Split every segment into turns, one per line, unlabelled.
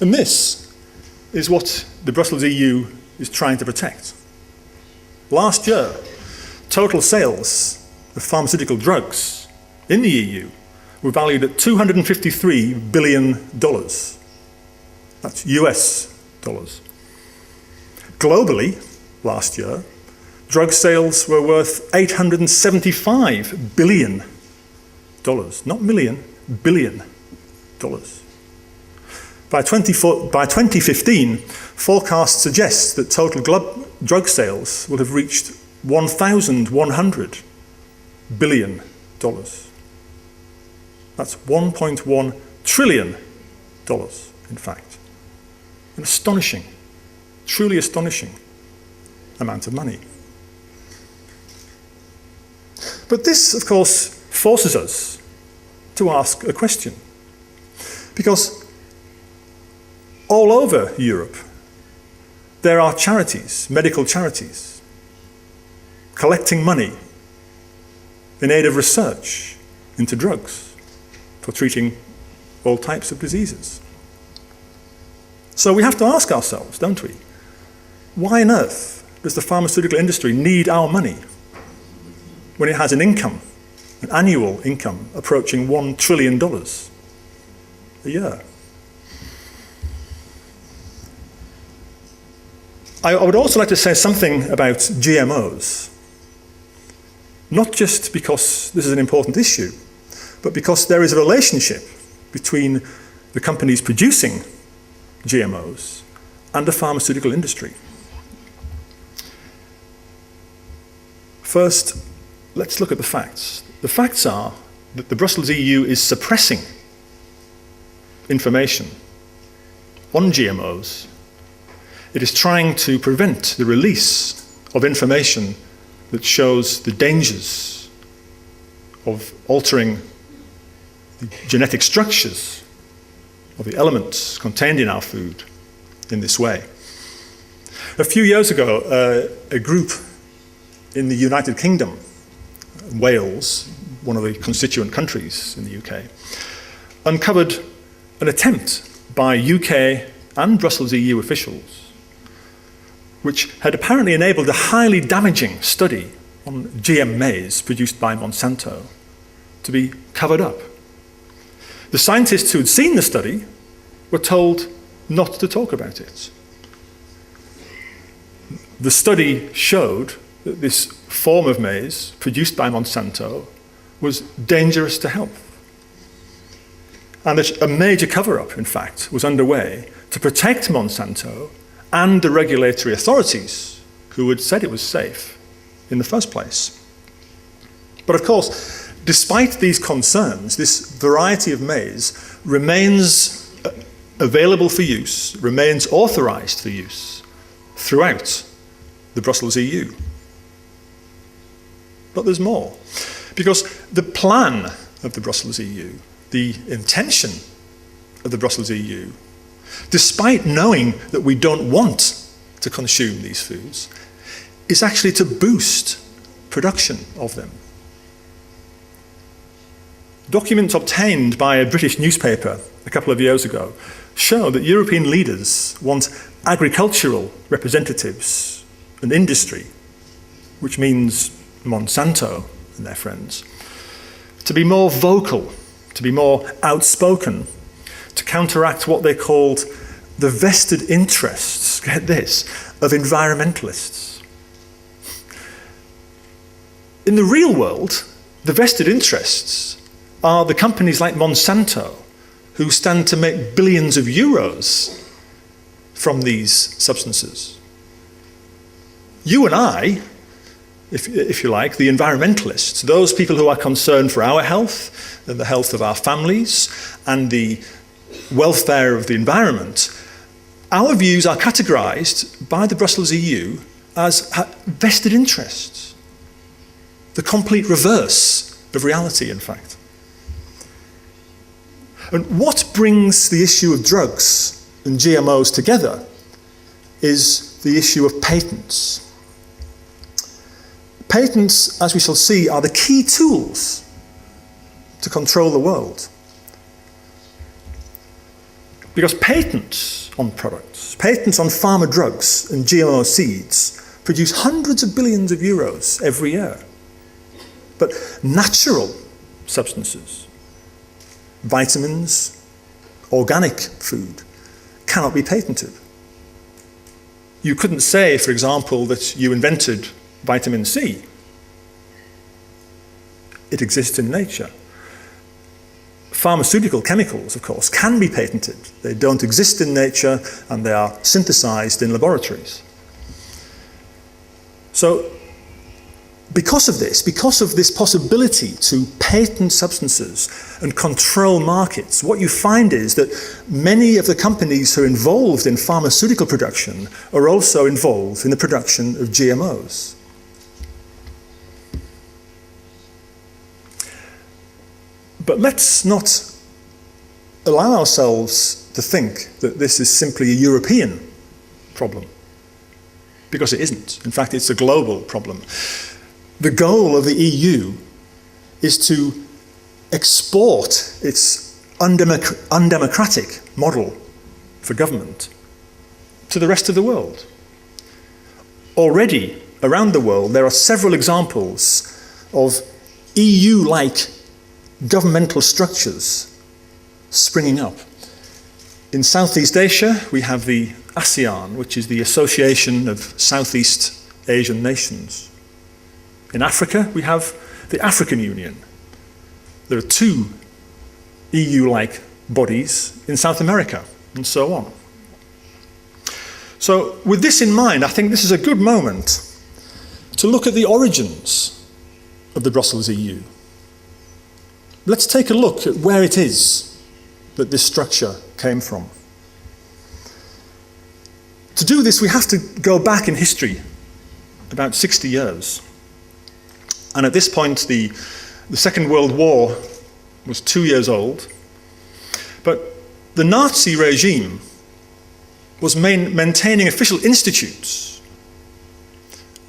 And this is what the Brussels EU is trying to protect. Last year, total sales of pharmaceutical drugs in the EU were valued at $253 billion. That's US dollars. Globally, last year, drug sales were worth $875 billion. Not million, billion dollars. By 2015, forecasts suggest that total drug sales will have reached $1,100 billion. That's $1.1 trillion, in fact. An astonishing, truly astonishing amount of money. But this, of course, forces us to ask a question. Because all over Europe, there are charities, medical charities, collecting money in aid of research into drugs for treating all types of diseases. So we have to ask ourselves, don't we? Why on earth does the pharmaceutical industry need our money when it has an income, an annual income approaching $1 trillion a year? I would also like to say something about GMOs, not just because this is an important issue, but because there is a relationship between the companies producing GMOs and the pharmaceutical industry. First, let's look at the facts. The facts are that the Brussels EU is suppressing information on GMOs. It is trying to prevent the release of information that shows the dangers of altering the genetic structures of the elements contained in our food in this way. A few years ago, a group in the United Kingdom, Wales, one of the constituent countries in the UK, uncovered an attempt by UK and Brussels EU officials which had apparently enabled a highly damaging study on GM maize produced by Monsanto to be covered up. The scientists who had seen the study were told not to talk about it. The study showed that this form of maize produced by Monsanto was dangerous to health. And that a major cover-up, in fact, was underway to protect Monsanto and the regulatory authorities who had said it was safe in the first place. But of course, despite these concerns, this variety of maize remains available for use, remains authorized for use throughout the Brussels EU. But there's more, because the plan of the Brussels EU, the intention of the Brussels EU, despite knowing that we don't want to consume these foods, is actually to boost production of them. Documents obtained by a British newspaper a couple of years ago show that European leaders want agricultural representatives and industry, which means Monsanto and their friends, to be more vocal, to be more outspoken, to counteract what they called the vested interests, get this, of environmentalists. In the real world, the vested interests are the companies like Monsanto, who stand to make billions of euros from these substances. You and I, if you like, the environmentalists, those people who are concerned for our health and the health of our families and the welfare of the environment, our views are categorized by the Brussels EU as vested interests. The complete reverse of reality, in fact. And what brings the issue of drugs and GMOs together is the issue of patents. Patents, as we shall see, are the key tools to control the world. Because patents on products, patents on pharma drugs and GMO seeds produce hundreds of billions of euros every year. But natural substances, vitamins, organic food, cannot be patented. You couldn't say, for example, that you invented vitamin C. It exists in nature. Pharmaceutical chemicals, of course, can be patented. They don't exist in nature and they are synthesized in laboratories. So, because of this possibility to patent substances and control markets, what you find is that many of the companies who are involved in pharmaceutical production are also involved in the production of GMOs. But let's not allow ourselves to think that this is simply a European problem, because it isn't. In fact, it's a global problem. The goal of the EU is to export its undemocratic model for government to the rest of the world. Already, around the world, there are several examples of EU-like governmental structures springing up. In Southeast Asia, we have the ASEAN, which is the Association of Southeast Asian Nations. In Africa, we have the African Union. There are two EU-like bodies in South America, and so on. So, with this in mind, I think this is a good moment to look at the origins of the Brussels EU. Let's take a look at where it is that this structure came from. To do this, we have to go back in history about 60 years. And at this point, the Second World War was 2 years old. But the Nazi regime was maintaining official institutes,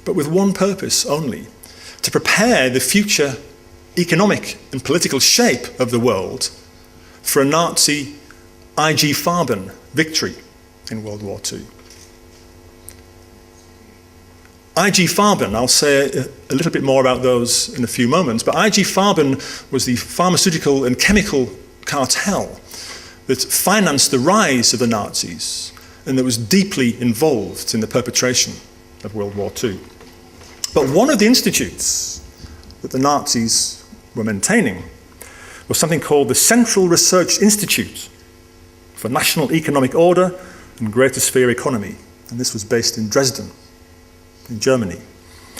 but with one purpose only: to prepare the future economic and political shape of the world for a Nazi IG Farben victory in World War II. IG Farben, I'll say a little bit more about those in a few moments, but IG Farben was the pharmaceutical and chemical cartel that financed the rise of the Nazis and that was deeply involved in the perpetration of World War II. But one of the institutes that the Nazis were maintaining was something called the Central Research Institute for National Economic Order and Greater Sphere Economy. And this was based in Dresden, in Germany.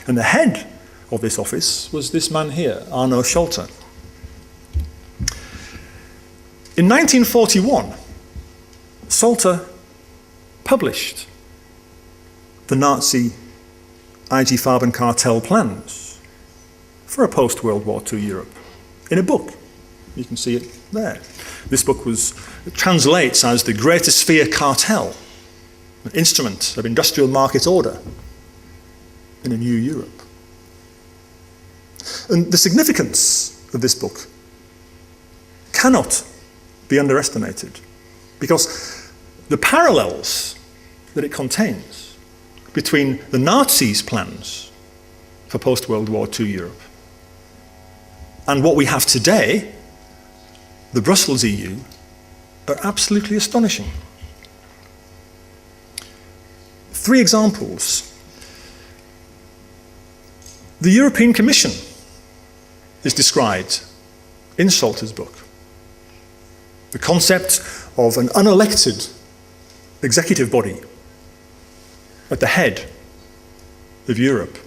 And the head of this office was this man here, Arno Scholter. In 1941, Scholter published the Nazi IG Farben cartel plans for a post-World War II Europe in a book. You can see it there. This book translates as the Greater Sphere Cartel, an instrument of industrial market order in a new Europe. And the significance of this book cannot be underestimated, because the parallels that it contains between the Nazis' plans for post-World War II Europe and what we have today, the Brussels EU, are absolutely astonishing. 3 examples. The European Commission is described in Scholter's book. The concept of an unelected executive body at the head of Europe.